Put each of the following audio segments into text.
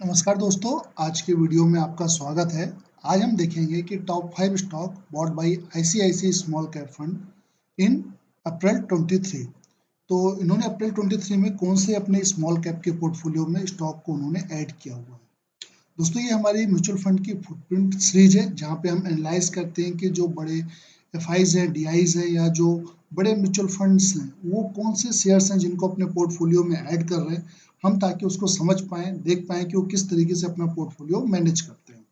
नमस्कार दोस्तों, आज के वीडियो में आपका स्वागत है। आज हम देखेंगे कि top 5 stock bought by ICICI small cap fund in April 23। तो इन्होंने अप्रैल 23 में कौन से अपने स्मॉल कैप के पोर्टफोलियो में स्टॉक को उन्होंने ऐड किया हुआ है। दोस्तों, ये हमारी म्यूचुअल फंड की फुटप्रिंट सीरीज है, जहाँ पे हम एनालाइज करते हैं कि जो बड़े एफआईज हैं, डीआईज हैं या जो बड़े म्यूचुअल फंड्स हैं, वो कौन से शेयर्स हैं जिनको अपने पोर्टफोलियो में ऐड कर रहे हैं हम, ताकि उसको समझ पाएँ, देख पाएँ कि वो किस तरीके से अपना पोर्टफोलियो मैनेज करते हैं।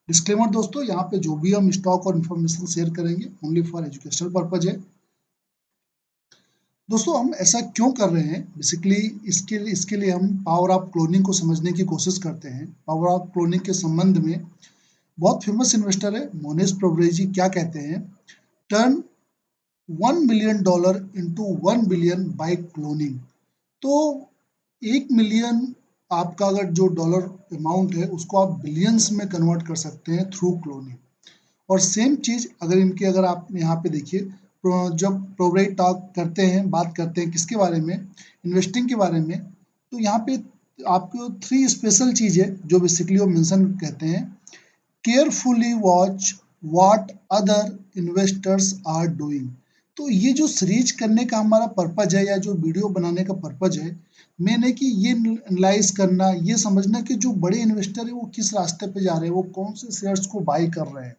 डिस्क्लेमर दोस्तों, यहाँ पे जो भी हम स्टॉक और इन्फॉर्मेशन शेयर करेंगे ओनली फॉर एजुकेशनल पर्पज है। दोस्तों, हम ऐसा क्यों कर रहे हैं? बेसिकली इसके लिए हम पावर ऑफ क्लोनिंग को समझने की कोशिश करते हैं। पावर ऑफ क्लोनिंग के संबंध में बहुत फेमस इन्वेस्टर है मोनेश प्रोब्रेजी क्या कहते हैं, turn $1 million into 1 billion bye cloning. तो 1 मिलियन आपका अगर जो डॉलर अमाउंट है उसको आप बिलियंस में कन्वर्ट कर सकते हैं थ्रू क्लोनिंग। और सेम चीज़ अगर आप यहाँ पे देखिए, जब प्रोबेट टॉक करते हैं, बात करते हैं किसके बारे में, इन्वेस्टिंग के बारे में, तो यहाँ पे आपको 3 स्पेशल चीज़ है जो बेसिकली वो मेंशन कहते हैं। Carefully watch what other investors are doing. तो ये जो सीरीज करने का हमारा पर्पज है या जो वीडियो बनाने का पर्पज है, मेन है कि ये एनालाइज करना, ये समझना कि जो बड़े इन्वेस्टर है वो किस रास्ते पे जा रहे हैं, वो कौन से शेयर्स को बाई कर रहे हैं,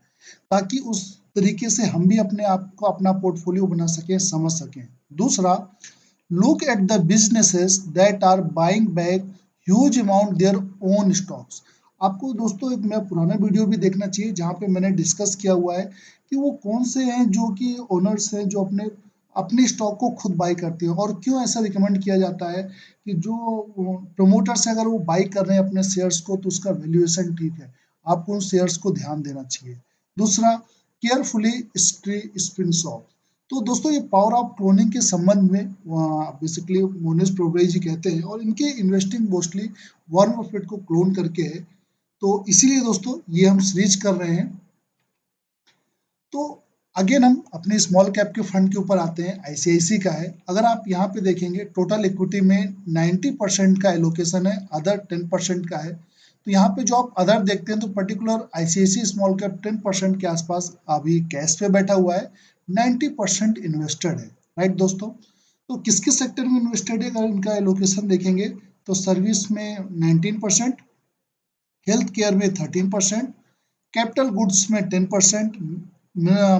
ताकि उस तरीके से हम भी अपने आप को अपना पोर्टफोलियो बना सकें, समझ सकें। दूसरा, look at the businesses that are buying back huge amount their own stocks। आपको दोस्तों एक मैं पुराना वीडियो भी देखना चाहिए जहाँ पे मैंने डिस्कस किया हुआ है कि वो कौन से हैं जो कि ओनर्स हैं जो अपने अपने स्टॉक को खुद बाई करते हैं, और क्यों ऐसा रिकमेंड किया जाता है कि जो प्रमोटर्स हैं अगर वो बाई कर रहे हैं अपने शेयर्स को तो उसका वैल्यूएशन ठीक है, आपको उन शेयर्स को ध्यान देना चाहिए। दूसरा, केयरफुली स्पिन ऑफ। तो दोस्तों, ये पावर ऑफ क्लोनिंग के संबंध में बेसिकली मोनेश प्रोब्रेजी जी कहते हैं, और इनके इन्वेस्टिंग मोस्टली वॉरेन बफेट को क्लोन करके है। तो इसीलिए दोस्तों ये हम सीरीज कर रहे हैं। तो अगेन हम अपने स्मॉल कैप के फंड के ऊपर आते हैं, आईसीआईसी का है। अगर आप यहाँ पे देखेंगे टोटल इक्विटी में 90% का एलोकेशन है, अदर 10% का है। तो यहाँ पे जो आप अदर देखते हैं तो पर्टिकुलर आईसीआईसी स्मॉल कैप 10% के आसपास अभी कैश पे बैठा हुआ है, 90% इन्वेस्टेड है। राइट दोस्तों, तो किस किस सेक्टर में इन्वेस्टेड है अगर इनका एलोकेशन देखेंगे तो सर्विस में 19%, हेल्थ केयर में 13%, कैपिटल गुड्स में 10%,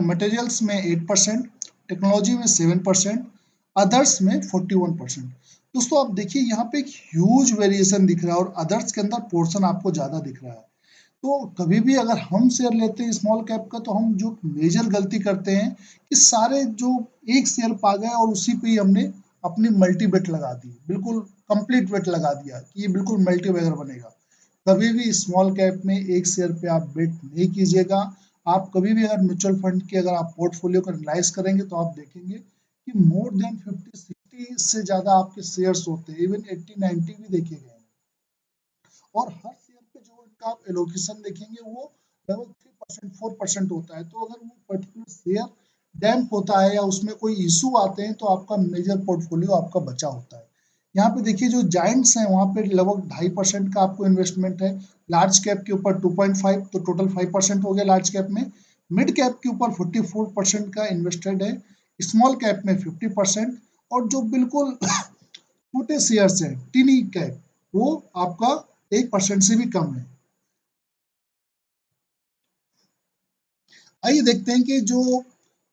मटेरियल्स में 8%, टेक्नोलॉजी में 7%, अदर्स में 41%। दोस्तों, आप देखिए यहाँ पे एक ह्यूज वेरिएशन दिख रहा है और अदर्स के अंदर पोर्शन आपको ज़्यादा दिख रहा है। तो कभी भी अगर हम शेयर लेते हैं स्मॉल कैप का तो हम जो मेजर गलती करते हैं कि सारे जो एक शेयर पा गए और उसी पे ही हमने अपनी मल्टी बेट लगा दी, बिल्कुल कंप्लीट बेट लगा दिया कि ये बिल्कुल मल्टी बैगर बनेगा। कभी भी स्मॉल कैप में एक शेयर पे आप बेट नहीं कीजिएगा। आप कभी भी अगर म्यूचुअल फंड के अगर आप पोर्टफोलियो को एनालाइज करेंगे तो आप देखेंगे कि मोर देन 50-60 से ज़्यादा आपके शेयर्स होते हैं, इवन 80-90 भी देखे गए हैं। और हर शेयर पे जो इनका आप एलोकेशन देखेंगे वो लगभग 3% 4% होता है। तो अगर वो पर्टिकुलर शेयर डैम्प होता है या उसमें कोई इशू आते हैं तो आपका मेजर पोर्टफोलियो आपका बचा होता है। यहाँ पे देखिए जो जाइंट्स हैं वहाँ पे लगभग 2.5% का आपको इन्वेस्टमेंट है, लार्ज कैप के ऊपर 2.5, तो टोटल 5% हो गया लार्ज कैप में। मिड कैप के ऊपर 44% का इन्वेस्टेड है, स्मॉल कैप में 50%, और जो बिल्कुल छोटे शेयर्स हैं टिनी कैप वो आपका 1% से भी कम है। आइए देखते हैं कि जो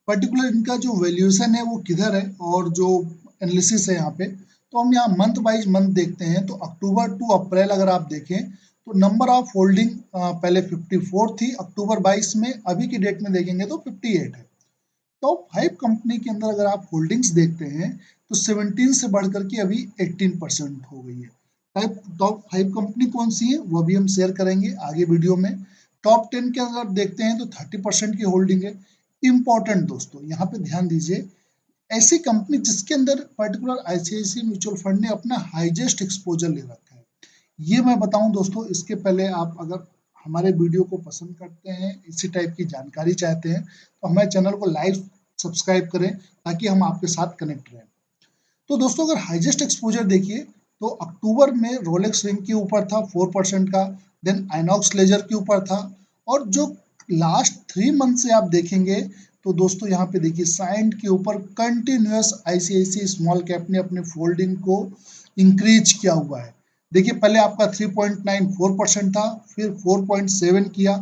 पर्टिकुलर इनका जो वैल्यूएशन है वो किधर है और जो एनालिसिस है यहाँ पे। तो हम यहाँ मंथ वाइज मंथ देखते हैं तो अक्टूबर टू अप्रैल अगर आप देखें तो नंबर ऑफ होल्डिंग पहले 54 थी अक्टूबर 22 में, अभी की डेट में देखेंगे तो 58 है। टॉप 5 कंपनी के अंदर अगर आप होल्डिंग्स देखते हैं तो 17 से बढ़ करके अभी 18% हो गई है। टॉप 5 कंपनी कौन सी है वो भी हम शेयर करेंगे आगे वीडियो में। टॉप 10 के अगर देखते हैं तो 30% की होल्डिंग है। इंपॉर्टेंट दोस्तों, यहाँ पे ध्यान दीजिए, ऐसी कंपनी जिसके अंदर पर्टिकुलर आईसीआईसीआई म्यूचुअल फंड ने अपना हाईएस्ट एक्सपोजर ले रखा है। ये मैं बताऊं दोस्तों, इसके पहले आप अगर हमारे वीडियो को पसंद करते हैं, इसी टाइप की जानकारी चाहते हैं तो हमारे चैनल को लाइक सब्सक्राइब करें ताकि हम आपके साथ कनेक्ट रहें। तो दोस्तों, अगर हाईएस्ट एक्सपोजर देखिए तो अक्टूबर में रोलेक्स रिंग के ऊपर था 4% का, देन आइनॉक्स लेजर के ऊपर था, और जो लास्ट 3 मंथ से आप देखेंगे तो दोस्तों यहाँ पे देखिए साइंट के ऊपर कंटिन्यूअस आईसीआईसीआई स्मॉल कैप ने अपने फोल्डिंग को इंक्रीज किया हुआ है। देखिए पहले आपका 3.94% था, फिर 4.7 किया,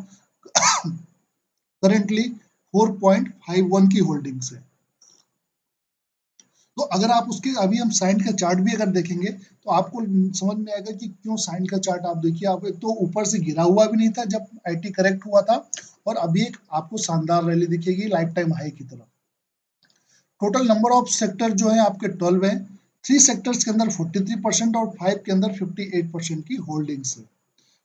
करेंटली 4.51 की होल्डिंग्स है। तो अगर आप उसके अभी हम साइंट का चार्ट भी अगर देखेंगे तो आपको समझ में आएगा कि क्यों साइंट का चार्ट आप देखिए, आप एक तो ऊपर से गिरा हुआ भी नहीं था जब आईटी करेक्ट हुआ था, और अभी एक आपको शानदार रैली दिखेगी लाइफ टाइम हाई की तरफ। टोटल नंबर ऑफ सेक्टर जो है आपके 12 हैं, 3 सेक्टर्स के अंदर 43% और 5 के अंदर 58% की होल्डिंग्स है।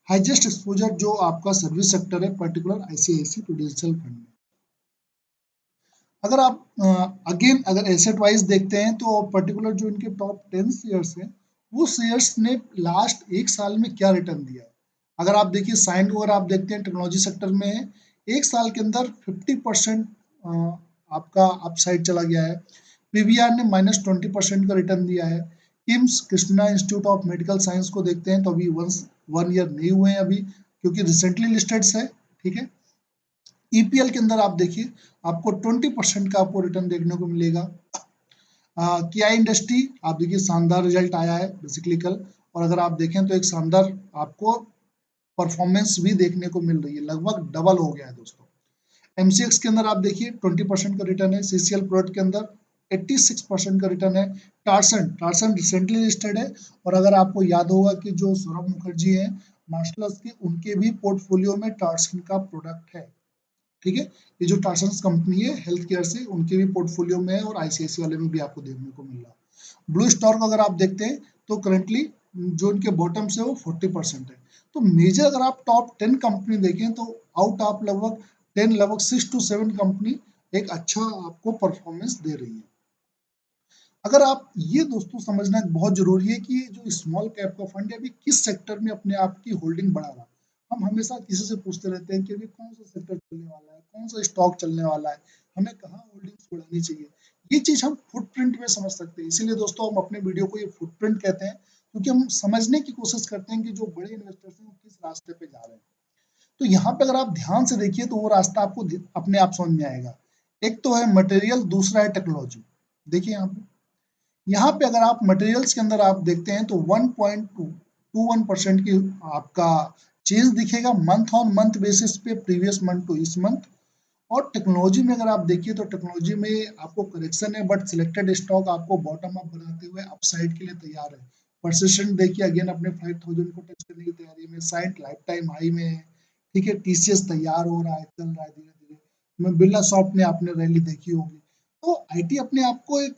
हाईएस्ट एक्सपोजर जो आपका सर्विस सेक्टर है, पर्टिकुलर आईसीआईसीआई प्रूडेंशियल फंड में। अगर आप अगेन अगर एसेट वाइज देखते हैं तो पर्टिकुलर जो इनके टॉप 10 शेयर्स हैं, वो शेयर्स ने लास्ट एक साल में क्या रिटर्न दिया है। अगर आप देखिए साइंट वगैरह आप देखते हैं टेक्नोलॉजी सेक्टर में है, एक साल के अंदर 50% आपका अपसाइड चला गया है। पीवीआर ने -20% का रिटर्न दिया है। KIMS Krishna institute of medical science को देखते हैं तो अभी वन ईयर नहीं हुए हैं अभी, क्योंकि रिसेंटली लिस्टेड है, ठीक है। ईपीएल के अंदर आप देखिए आपको 20% का आपको रिटर्न देखने को मिलेगा। किया इंडस्ट्री आप देखिए शानदार रिजल्ट आया है बेसिकली कल, और अगर आप देखें तो एक शानदार आपको परफॉर्मेंस भी देखने को मिल रही है, लगभग डबल हो गया है दोस्तों। एमसीएक्स के अंदर आप देखिए 20% का रिटर्न है। सीसीएल प्रोडक्ट के अंदर 86% का रिटर्न है। टार्सन टार्सन रिसेंटली लिस्टेड है, और अगर आपको याद होगा कि जो सौरभ मुखर्जी हैं मार्शल्स के, उनके भी पोर्टफोलियो में टार्सन का प्रोडक्ट है, ठीक है। ये जो टार्सन कंपनी है हेल्थ केयर से, उनके भी पोर्टफोलियो में है, और आईसीआईसी वाले में भी आपको देखने को मिल रहा है। ब्लू स्टॉक अगर आप देखते हैं तो करंटली जो इनके बॉटम से वो 40% है। तो मेजर अगर आप टॉप 10 कंपनी देखें तो आउट ऑफ लगभग 6 to 7 कंपनी एक अच्छा आपको परफॉर्मेंस दे रही है। अगर आप ये दोस्तों समझना बहुत जरूरी है कि जो स्मॉल कैप का फंड है अभी किस सेक्टर में अपने आप की होल्डिंग बढ़ा रहा है। हम हमेशा किसी से पूछते रहते हैं कि अभी कौन सा सेक्टर चलने वाला है, कौन सा स्टॉक चलने वाला है, हमें कहाँ होल्डिंग्स बढ़ानी चाहिए। ये चीज हम फुटप्रिंट में समझ सकते हैं, इसीलिए दोस्तों हम अपने वीडियो को ये फुटप्रिंट कहते हैं, क्योंकि हम समझने की कोशिश करते हैं कि जो बड़े इन्वेस्टर्स हैं वो किस रास्ते पे जा रहे हैं। तो यहाँ पे अगर आप ध्यान से देखिए तो वो रास्ता आपको अपने आप समझ में आएगा। एक तो है मटेरियल, दूसरा है टेक्नोलॉजी। देखिए यहाँ पे अगर आप मटेरियल्स के अंदर आप देखते हैं तो 1.21% की आपका चेंज दिखेगा मंथ ऑन मंथ बेसिस पे, प्रीवियस मंथ टू इस मंथ। और टेक्नोलॉजी में अगर आप देखिए तो टेक्नोलॉजी में आपको करेक्शन है, बट सिलेक्टेड स्टॉक आपको बॉटम अप बनाते हुए अपसाइड के लिए तैयार है। परसिस्टेंट देखिए अगेन अपने 5000 को टच करने की तैयारी में, साइंट लाइफ टाइम हाई में है, ठीक है। टीसीएस तैयार हो रहा है, चल रहा है धीरे धीरे। मैं बिरला सॉफ्ट ने आपने रैली देखी होगी। तो आईटी अपने आप को एक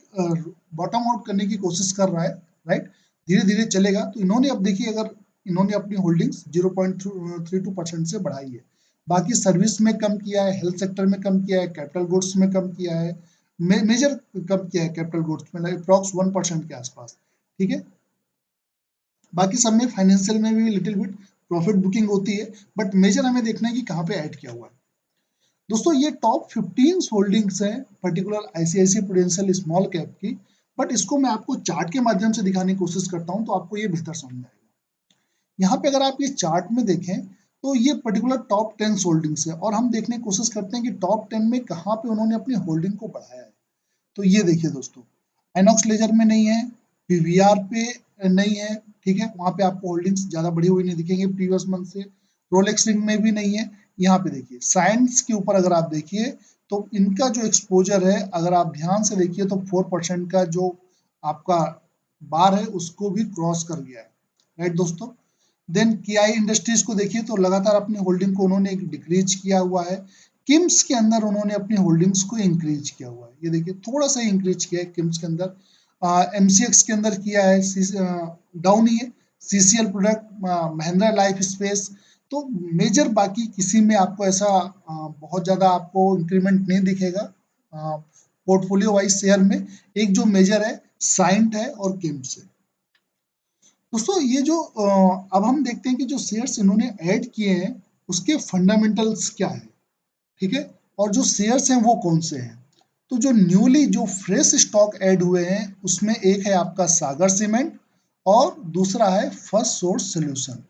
बॉटम आउट करने की कोशिश कर रहा है, राइट। धीरे धीरे चलेगा। तो इन्होंने अब देखिए अगर इन्होंने अपनी होल्डिंग्स 0.32% से बढ़ाई है। बाकी सर्विस में कम किया है, हेल्थ सेक्टर में कम किया है, कैपिटल गुड्स में कम किया है, मेजर कम किया है कैपिटल गुड्स में अप्रॉक्स 1% के आसपास, ठीक है। बाकी सब में फाइनेंशियल में भी लिटिल बिट प्रॉफिट बुकिंग होती है, बट मेजर हमें देखना है कि कहाँ पे ऐड किया हुआ है। दोस्तों ये टॉप 15 होल्डिंग्स हैं particular ICICI prudential small cap की, बट इसको मैं आपको चार्ट के माध्यम से दिखाने की कोशिश करता हूं तो आपको ये बेहतर समझ में आएगा। यहाँ पे अगर आप ये चार्ट में देखें तो ये पर्टिकुलर टॉप 10 होल्डिंग्स है, और हम देखने की कोशिश करते हैं कि टॉप 10 में कहाँ पे उन्होंने अपनी होल्डिंग को बढ़ाया है। तो ये देखिए दोस्तों, आइनॉक्स लेजर में नहीं है, पीवीआर पे नहीं है, ठीक है, वहां पे आपको होल्डिंग्स ज्यादा बढ़ी हुई नहीं दिखेंगे प्रीवियस मंथ से। रोलेक्स रिंग में भी नहीं है। यहाँ पे देखिए साइंस के ऊपर अगर आप देखिए तो इनका जो एक्सपोजर है अगर आप ध्यान से देखिए तो 4% का जो आपका बार है उसको भी क्रॉस कर गया है, राइट दोस्तों। देन कियाई इंडस्ट्रीज को देखिए तो लगातार अपनी होल्डिंग को उन्होंने डिक्रीज किया हुआ है। किम्स के अंदर उन्होंने अपनी होल्डिंग्स को इंक्रीज किया हुआ है, ये देखिए थोड़ा सा इंक्रीज किया है किम्स के अंदर। एमसीएक्स के अंदर किया है, डाउन ही है। CCL product, Mahindra life space, तो मेजर बाकी किसी में आपको ऐसा बहुत ज्यादा आपको इंक्रीमेंट नहीं दिखेगा पोर्टफोलियो वाइज शेयर में। एक जो मेजर है साइंट है और किम्स है। दोस्तों ये जो अब हम देखते हैं कि जो शेयर्स इन्होंने ऐड किए हैं उसके फंडामेंटल्स क्या है, ठीक है, और जो शेयर्स हैं वो कौन से हैं। तो जो न्यूली जो फ्रेश स्टॉक ऐड हुए हैं उसमें एक है आपका सागर सीमेंट, और दूसरा है फर्स्ट सोर्स सोल्यूशन।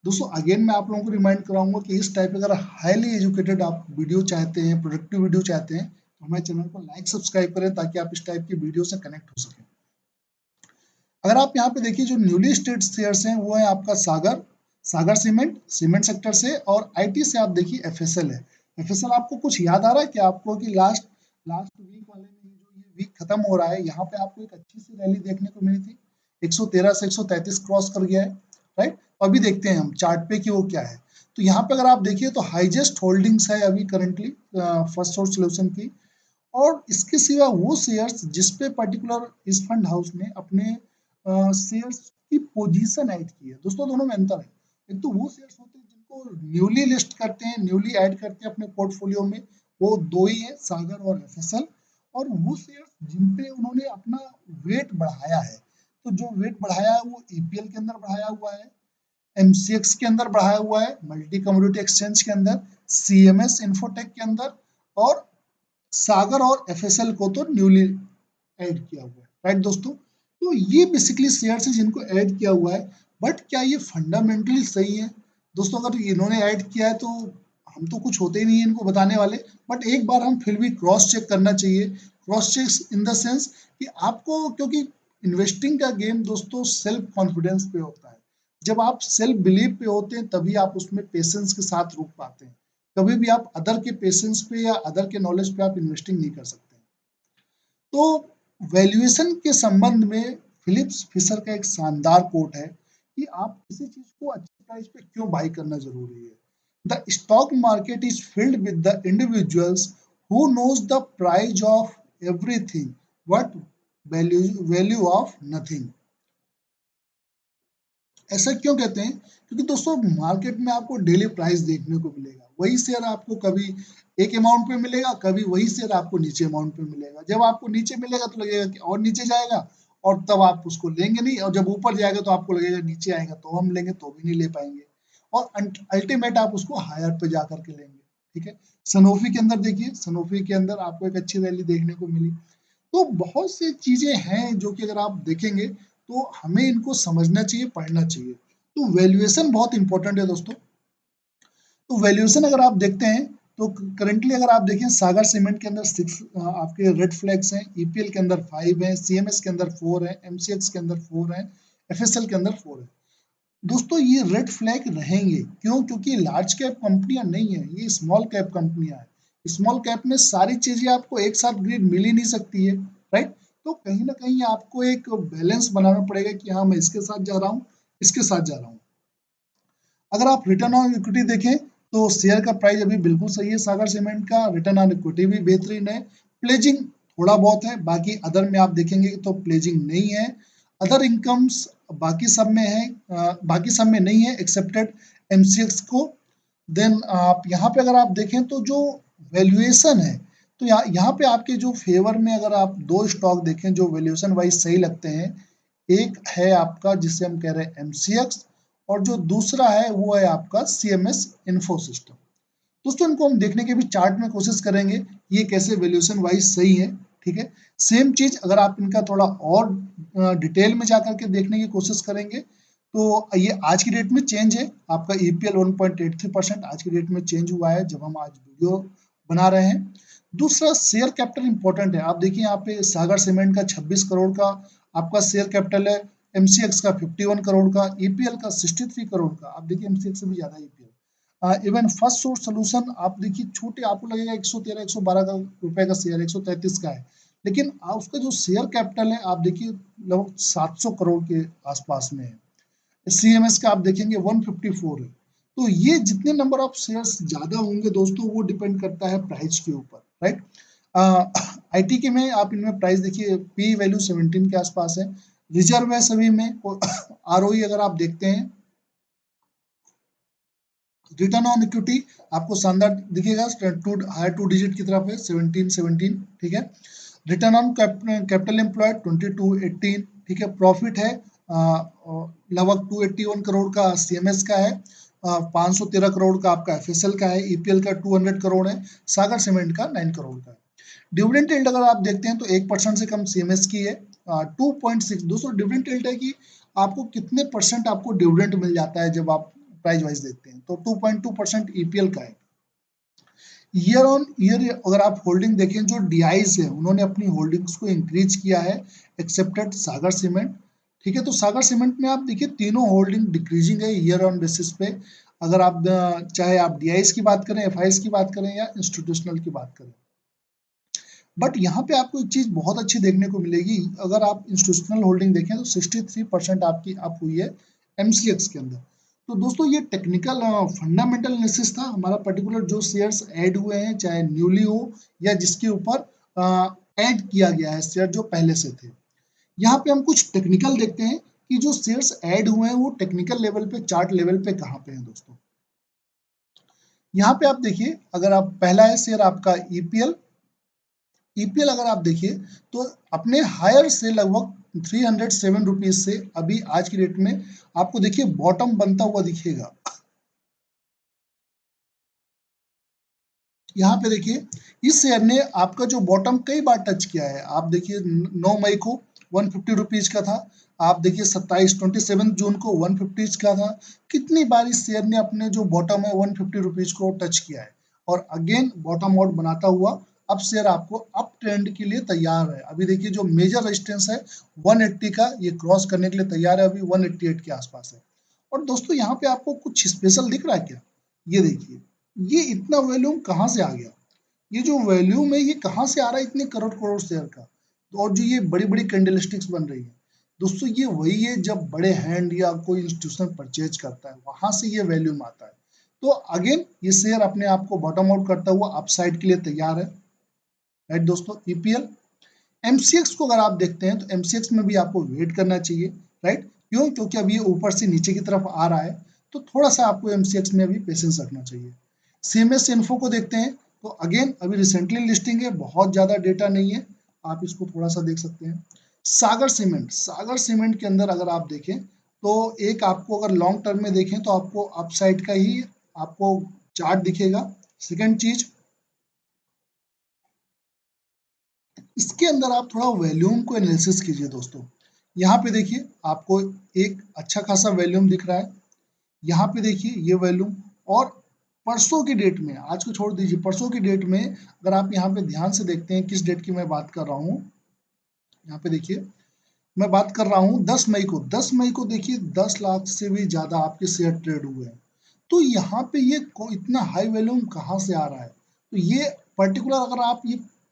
दोस्तों अगेन मैं आप लोगों को रिमाइंड कराऊंगा कि इस टाइप अगर हाईली एजुकेटेड आप वीडियो चाहते हैं, प्रोडक्टिव वीडियो चाहते हैं, तो हमारे चैनल को लाइक सब्सक्राइब करें ताकि आप इस टाइप की वीडियो से कनेक्ट हो सकें। अगर आप यहाँ पे देखिए जो न्यूली स्टेट शेयर्स हैं वो है आपका सागर सीमेंट, सीमेंट सेक्टर से, और आईटी से आप देखिए एफएसएल है। एफएसएल आपको कुछ याद आ रहा है कि आपको कि लास्ट लास्ट वीक वाले में जो ये वीक खत्म हो रहा है, यहाँ पे आपको एक अच्छी सी रैली देखने को मिली थी, 113 से 133 क्रॉस कर गया है, राइट। अभी देखते हैं हम चार्ट पे कि वो क्या है। तो यहाँ पे अगर आप देखिए तो हाईएस्ट होल्डिंग्स है अभी करंटली फर्स्ट सोर्स सोल्यूशन की, और इसके सिवा वो शेयर्स जिस पे पर्टिकुलर इस फंड हाउस ने अपने शेयर्स की पोजीशन ऐड की है। दोस्तों दोनों में अंतर है, एक तो वो शेयर्स होते हैं जिनको न्यूली लिस्ट करते हैं, न्यूली ऐड करते हैं अपने पोर्टफोलियो में, वो दो ही है, सागर और एफएसएल, और वो शेयर्स जिन पे उन्होंने अपना वेट बढ़ाया है। तो जो वेट बढ़ाया है वो ईपीएल के अंदर बढ़ाया हुआ है, एमसीएक्स के अंदर बढ़ाया हुआ है, मल्टी कमोडिटी एक्सचेंज के अंदर, सीएमएस इन्फोटेक के अंदर, और सागर और एफएसएल को तो न्यूली ऐड किया हुआ है, राइट दोस्तों। तो ये बेसिकली शेयर्स है जिनको ऐड किया हुआ है, बट क्या ये फंडामेंटली सही है? दोस्तों अगर इन्होंने ऐड किया है तो हम तो कुछ होते ही नहीं है इनको बताने वाले, बट एक बार हम फिर भी क्रॉस चेक करना चाहिए। Cross check in the sense कि आपको, क्योंकि इन्वेस्टिंग का गेम दोस्तों सेल्फ कॉन्फिडेंस पे होता है। जब आप सेल्फ बिलीव पे होते हैं तभी आप उसमें पेशेंस के साथ रुक पाते हैं। कभी भी आप अदर के पेशेंस पे या अदर के नॉलेज पे आप इन्वेस्टिंग नहीं कर सकते। तो वैल्यूएशन के संबंध में फिलिप्स फिशर का एक शानदार कोट है कि आप किसी चीज को अच्छे प्राइस पे क्यों बाई करना जरूरी है। The stock market is filled with the individuals who knows the price of everything but value of nothing. ऐसा क्यों कहते हैं? क्योंकि दोस्तों मार्केट में आपको डेली प्राइस देखने को मिलेगा, वही शेयर आपको कभी एक अमाउंट पे मिलेगा, कभी वही शेयर आपको नीचे अमाउंट पे मिलेगा। जब आपको नीचे मिलेगा तो लगेगा कि और नीचे जाएगा, और तब आप उसको लेंगे नहीं, और जब ऊपर जाएगा तो आपको लगेगा नीचे आएगा तो हम लेंगे तो भी नहीं ले पाएंगे, और अल्टीमेट आप उसको हायर पे जा करके लेंगे। ठीक है, सनोफी के अंदर देखिए, सनोफी के अंदर आपको एक अच्छी रैली देखने को मिली। तो बहुत सी चीजें हैं जो कि अगर आप देखेंगे तो हमें इनको समझना चाहिए, पढ़ना चाहिए। तो वैल्यूएशन बहुत इंपॉर्टेंट है दोस्तों। तो वैल्यूएशन अगर आप देखते हैं तो करंटली अगर आप देखें सागर सीमेंट के अंदर 6 आपके रेड फ्लैग्स हैं, ईपीएल के अंदर 5 हैं, सीएमएस के अंदर 4 हैं, एमसीएक्स के अंदर 4 हैं, एफएसएल के अंदर 4 है। दोस्तों ये रेड फ्लैग रहेंगे क्यों? क्योंकि लार्ज कैप कंपनियां नहीं है, ये स्मॉल कैप कंपनियां हैं। स्मॉल कैप में सारी चीजें आपको एक साथ ग्रिड मिल ही नहीं सकती है, राइट। तो कहीं ना कहीं आपको एक बैलेंस बनाना पड़ेगा कि हाँ मैं इसके साथ जा रहा हूँ, इसके साथ जा रहा हूँ। अगर आप रिटर्न ऑन इक्विटी देखें तो शेयर का प्राइस अभी बिल्कुल सही है, सागर सीमेंट का रिटर्न ऑन इक्विटी भी बेहतरीन है, प्लेजिंग थोड़ा बहुत है, बाकी अदर में आप देखेंगे तो प्लेजिंग नहीं है। अदर इनकम्स बाकी सब में है, बाकी सब में नहीं है एक्सेप्टेड एमसीएक्स को। देन आप यहाँ पे अगर आप देखें तो जो वैल्यूएशन है, तो यहाँ पे आपके जो फेवर में अगर आप दो स्टॉक देखें जो वैल्यूएशन वाइज सही लगते हैं, एक है आपका जिसे हम कह रहे हैं एमसीएक्स, और जो दूसरा है वो है आपका सीएमएस इन्फो सिस्टम। दोस्तों इनको हम देखने के भी चार्ट में कोशिश करेंगे ये कैसे वैल्यूएशन वाइज सही है। ठीक है, सेम चीज अगर आप इनका थोड़ा और डिटेल में जाकर के देखने की कोशिश करेंगे तो ये आज की डेट में चेंज है। आपका ईपीएल 1.83% आज की डेट में चेंज हुआ है जब हम आज वीडियो बना रहे हैं। दूसरा शेयर कैपिटल इंपॉर्टेंट है। आप देखिए यहाँ पे सागर सीमेंट का 26 करोड़ का आपका शेयर कैपिटल है, एमसीएक्स का 51 करोड़ का, ईपीएल का 63 करोड़ का। आप देखिए एमसीएक्स से भी ज्यादा EPL. Even first source solution आप देखिए छोटे, आपको लगेगा 113 112 का रुपए का शेयर, 133 का है, लेकिन उसका जो शेयर कैपिटल है आप देखिए लगभग 700 करोड़ के आसपास में है। सीएमएस का आप देखेंगे 154 है। तो ये जितने नंबर ऑफ शेयर्स ज्यादा होंगे दोस्तों वो डिपेंड करता है प्राइस के ऊपर, राइट। आईटी के में आप इनमें प्राइस देखिए, पी वैल्यू 17 के आसपास है, रिजर्व है सभी में। आरओई अगर आप देखते हैं, रिटर्न ऑन इक्विटी आपको शानदार दिखेगा, हायर टू डिजिट की तरफ है 17 ठीक है। रिटर्न ऑन कैपिटल एम्प्लॉयड 22 18, ठीक है। प्रॉफिट है लगभग 281 करोड़ का सीएमएस का है, 513 करोड़ का आपका एफएसएल का है, ईपीएल का 200 करोड़ है, सागर सीमेंट का 9 करोड़ का है। डिविडेंड यील्ड अगर आप देखते हैं तो 1% से कम सीएमएस की है, 2.6। दोस्तों डिविडेंड यील्ड है कि आपको कितने परसेंट आपको डिविडेंड मिल जाता है जब आप प्राइस वाइज देखते हैं, तो 2.2% ईपीएल का है। ईयर ऑन ईयर अगर आप होल्डिंग देखें, जो डीआईज है उन्होंने अपनी होल्डिंग्स को इंक्रीज किया है एक्सेप्टेड सागर सीमेंट। ठीक है, तो सागर सीमेंट में आप देखिए तीनों होल्डिंग डिक्रीजिंग है ईयर ऑन बेसिस पे। अगर आप चाहे आप डीआईज की बात करें, एफआईज की बात करें या इंस्टीट्यूशनल की बात करें। बट यहाँ पे आपको एक चीज बहुत अच्छी देखने को मिलेगी, अगर आप इंस्टीट्यूशनल होल्डिंग देखें तो 63% आपकी अप हुई है एमसीएक्स के अंदर। तो दोस्तों ये टेक्निकल फंडामेंटल एनालिसिस था हमारा, पर्टिकुलर जो शेयर्स ऐड हुए हैं चाहे न्यूली हो या जिसके ऊपर ऐड किया गया है शेयर जो पहले से थे। यहाँ पे हम कुछ टेक्निकल देखते हैं कि जो शेयर्स ऐड हुए हैं वो टेक्निकल लेवल पे, चार्ट लेवल पे कहाँ पे हैं दोस्तों। यहाँ पे आप देखिए, अगर आप पहला है शेयर आपका ईपीएल। ईपीएल अगर आप देखिए तो अपने हायर से लगभग 307 रुपीज से अभी आज की डेट में आपको देखिए बॉटम बनता हुआ दिखेगा। यहाँ पे देखिए इस शेयर ने आपका जो बॉटम कई बार टच किया है। आप देखिए 9 मई को 150 रुपीज का था, आप देखिए 27 जून को 150 का था। कितनी बार इस शेयर ने अपने जो बॉटम है 150 रुपीज को टच किया है और अगेन बॉटम आउट बनाता हुआ अब शेयर आपको अप ट्रेंड के लिए तैयार है। अभी देखिए जो मेजर रेजिस्टेंस है 180 का, ये क्रॉस करने के लिए तैयार है, अभी 188 के आसपास है। और दोस्तों यहाँ पे आपको कुछ स्पेशल दिख रहा है क्या? ये देखिए, ये इतना वॉल्यूम कहाँ से आ गया? ये जो वॉल्यूम है ये कहाँ से आ रहा है इतने करोड़ करोड़ शेयर का? और जो ये बड़ी बड़ी कैंडलस्टिक्स बन रही है दोस्तों, ये वही है जब बड़े हैंड या कोई इंस्टीट्यूशन परचेज करता है वहां से ये वॉल्यूम आता है। तो अगेन ये शेयर अपने आप को बॉटम आउट करता हुआ अपसाइड के लिए तैयार है, राइट दोस्तों। ईपीएल एमसीएक्स को अगर आप देखते हैं तो एमसीएक्स में भी आपको वेट करना चाहिए, राइट। क्यों? क्योंकि अभी ये ऊपर से नीचे की तरफ आ रहा है, तो थोड़ा सा आपको एमसीएक्स में अभी पेशेंस रखना चाहिए। सीएमएस इन्फो को देखते हैं तो अगेन अभी रिसेंटली लिस्टिंग है, बहुत ज्यादा डेटा नहीं है, आप इसको थोड़ा सा देख सकते हैं। सागर सीमेंट के अंदर अगर आप देखें तो एक आपको अगर लॉन्ग टर्म में देखें तो आपको अपसाइड का ही आपको चार्ट दिखेगा। सेकेंड चीज, इसके अंदर आप थोड़ा वॉल्यूम को एनालिसिस कीजिए दोस्तों। यहाँ पे देखिए आपको एक अच्छा खासा वॉल्यूम दिख रहा है, यहाँ पे देखिए ये वॉल्यूम। और परसों की डेट में, आज को छोड़ दीजिए, परसों की डेट में अगर आप यहाँ पे ध्यान से देखते हैं किस डेट की मैं बात कर रहा हूँ, यहाँ पे देखिए मैं बात कर रहा हूँ 10 मई को। 10 मई को देखिए 10 लाख से भी ज्यादा आपके शेयर ट्रेड हुए हैं। तो यहाँ पे ये इतना हाई वॉल्यूम कहाँ से आ रहा है? तो ये पर्टिकुलर अगर आप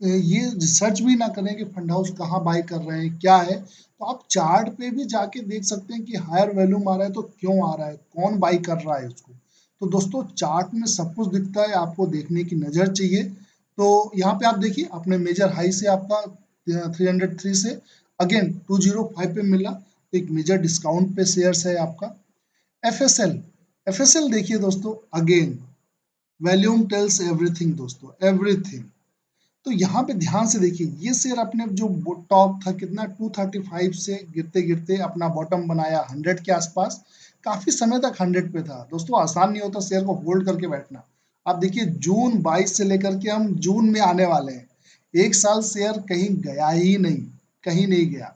ये रिसर्च भी ना करें कि फंड हाउस कहाँ बाई कर रहे हैं क्या है, तो आप चार्ट पे भी जाके देख सकते हैं कि हायर वॉल्यूम आ रहा है तो क्यों आ रहा है, कौन बाई कर रहा है उसको। तो दोस्तों चार्ट में सब कुछ दिखता है, आपको देखने की नजर चाहिए। तो यहाँ पे आप देखिए अपने मेजर हाई से आपका 303 से अगेन 205 पे मिला, एक मेजर डिस्काउंट पे शेयर्स है आपका। एफएसएल, एफएसएल देखिए दोस्तों, अगेन वॉल्यूम टेल्स एवरीथिंग दोस्तों, एवरीथिंग। तो यहाँ पे ध्यान से देखिए ये शेयर अपने जो टॉप था कितना 235 से गिरते गिरते अपना बॉटम बनाया 100 के आसपास, काफी समय तक 100 पे था दोस्तों। आसान नहीं होता शेयर को होल्ड करके बैठना। आप देखिए जून 22 से लेकर के हम जून में आने वाले हैं, एक साल शेयर कहीं गया ही नहीं, कहीं नहीं गया,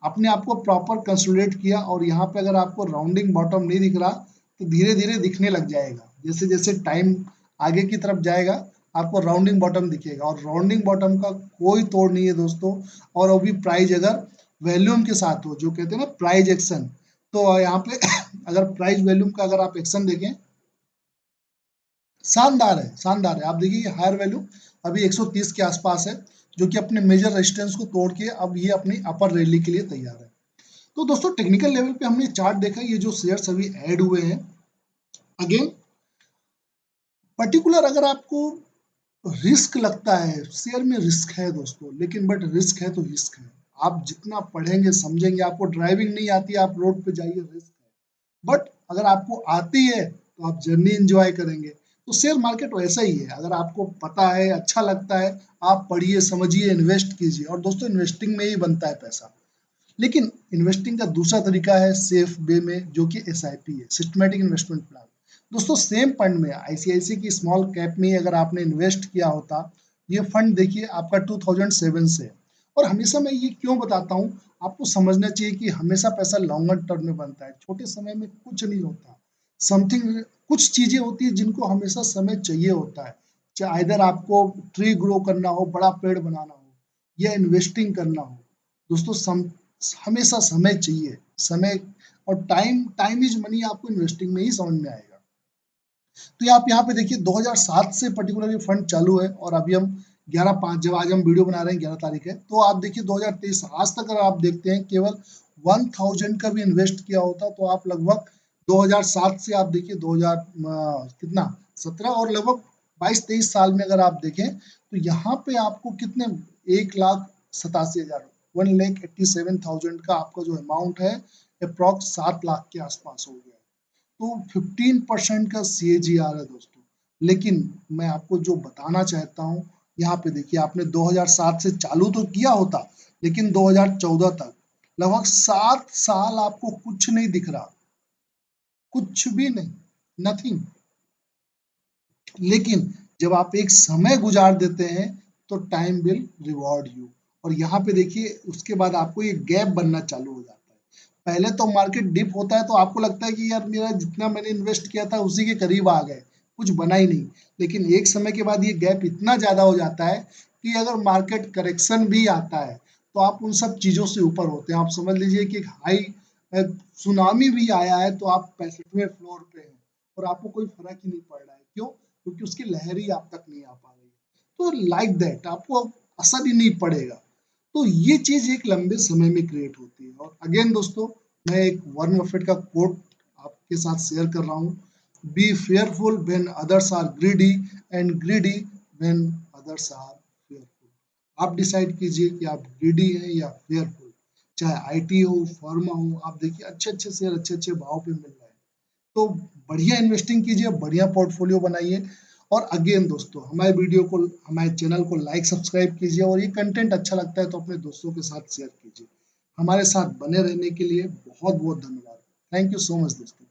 अपने आप को प्रॉपर कंसोलिडेट किया। और यहाँ पे अगर आपको राउंडिंग बॉटम नहीं दिख रहा तो धीरे धीरे दिखने लग जाएगा, जैसे जैसे टाइम आगे की तरफ जाएगा आपको राउंडिंग बॉटम दिखेगा। और राउंडिंग बॉटम का कोई तोड़ नहीं है दोस्तों। और अभी प्राइस अगर वॉल्यूम के साथ हो, जो कहते हैं ना प्राइस एक्शन, तो यहाँ पे अगर प्राइस वॉल्यूम का अगर आप एक्शन देखें, शानदार है, शानदार है। आप देखिए हायर वैल्यू अभी 130 के आसपास है, जो कि अपने मेजर रेजिस्टेंस को तोड़ के अब ये अपनी अपर रैली के लिए तैयार है। तो दोस्तों टेक्निकल लेवल पे हमने चार्ट देखा, ये जो शेयर्स अभी ऐड हुए हैं, अगेन पर्टिकुलर अगर आपको रिस्क लगता है, शेयर में रिस्क है दोस्तों, लेकिन बट रिस्क है तो रिस्क है। आप जितना पढ़ेंगे समझेंगे, आपको ड्राइविंग नहीं आती आप रोड पे जाइए, रिस्क है। बट अगर आपको आती है तो आप जर्नी एंजॉय करेंगे। तो शेयर मार्केट वैसा ही है, अगर आपको पता है, अच्छा लगता है, आप पढ़िए समझिए, इन्वेस्ट कीजिए। और दोस्तों इन्वेस्टिंग में ही बनता है पैसा। लेकिन इन्वेस्टिंग का दूसरा तरीका है सेफ वे में, जो कि एसआईपी है, सिस्टमैटिक इन्वेस्टमेंट प्लान। दोस्तों सेम फंड में आईसीआईसी की स्मॉल कैप में अगर आपने इन्वेस्ट किया होता, ये फंड देखिए आपका 2007 से। और हमेशा मैं ये क्यों बताता हूँ, आपको समझना चाहिए कि हमेशा पैसा लॉन्गर टर्म में बनता है, छोटे समय में कुछ नहीं होता। समथिंग कुछ चीजें होती है जिनको हमेशा समय चाहिए होता है, चाहे इधर आपको ट्री ग्रो करना हो, बड़ा पेड़ बनाना हो या इन्वेस्टिंग करना हो। दोस्तों हमेशा समय चाहिए, समय और टाइम, टाइम इज मनी आपको इन्वेस्टिंग में ही समझ में आएगा। तो आप यहाँ पे देखिए 2007 से पर्टिकुलर फंड चालू है और अभी हम 11/5 जब आज हम वीडियो बना रहे हैं 11 तारीख है, तो आप देखिए 2023 आज तक अगर आप देखते हैं केवल 1000 का भी इन्वेस्ट किया होता तो आप लगभग 2007 से आप देखिए 2000 कितना 17 और लगभग 22-23 साल में अगर आप देखें तो यहाँ पे आपको कितने 1,87,000 1,87,000 का आपका जो अमाउंट है अप्रॉक्स 7 लाख के आसपास हो गया। तो 15% का CAGR है दोस्तों। लेकिन मैं आपको जो बताना चाहता हूँ, यहाँ पे देखिए आपने 2007 से चालू तो किया होता, लेकिन 2014 तक लगभग 7 साल आपको कुछ नहीं दिख रहा, कुछ भी नहीं, नथिंग। लेकिन जब आप एक समय गुजार देते हैं तो टाइम विल रिवॉर्ड यू। और यहाँ पे देखिए उसके बाद आपको ये गैप बनना चालू हो जाता है। पहले तो मार्केट डिप होता है तो आपको लगता है कि यार मेरा जितना मैंने इन्वेस्ट किया था उसी के करीब आ गए, कुछ बना ही नहीं। लेकिन एक समय के बाद ये गैप इतना ज़्यादा हो जाता है कि अगर मार्केट करेक्शन भी आता है तो आप उन सब चीज़ों से ऊपर होते हैं। आप समझ लीजिए कि हाई सुनामी भी आया है तो आप 65वें फ्लोर पे हैं और आपको कोई फर्क ही नहीं पड़ रहा है। क्यों? क्योंकि उसकी लहर ही आप तक नहीं आ पा रही है। तो लाइक दैट आपको असर ही नहीं पड़ेगा। तो ये चीज एक लंबे समय में क्रिएट होती है। और अगेन दोस्तों मैं एक वॉरेन बफेट का कोट आपके साथ शेयर कर रहा हूँ, be fearful when others are greedy and greedy when others are fearful. आप डिसाइड कीजिए कि आप ग्रीडी हैं या फेयरफुल। चाहे आईटी हो, फार्मा हो, आप देखिए अच्छे अच्छे शेयर अच्छे अच्छे भाव पे मिल रहे हैं। तो बढ़िया इन्वेस्टिंग कीजिए, बढ़िया पोर्टफोलियो बनाइए। और अगेन दोस्तों हमारे वीडियो को, हमारे चैनल को लाइक सब्सक्राइब कीजिए और ये कंटेंट अच्छा लगता है तो अपने दोस्तों के साथ शेयर कीजिए। हमारे साथ बने रहने के लिए बहुत बहुत धन्यवाद। थैंक यू सो मच दोस्तों।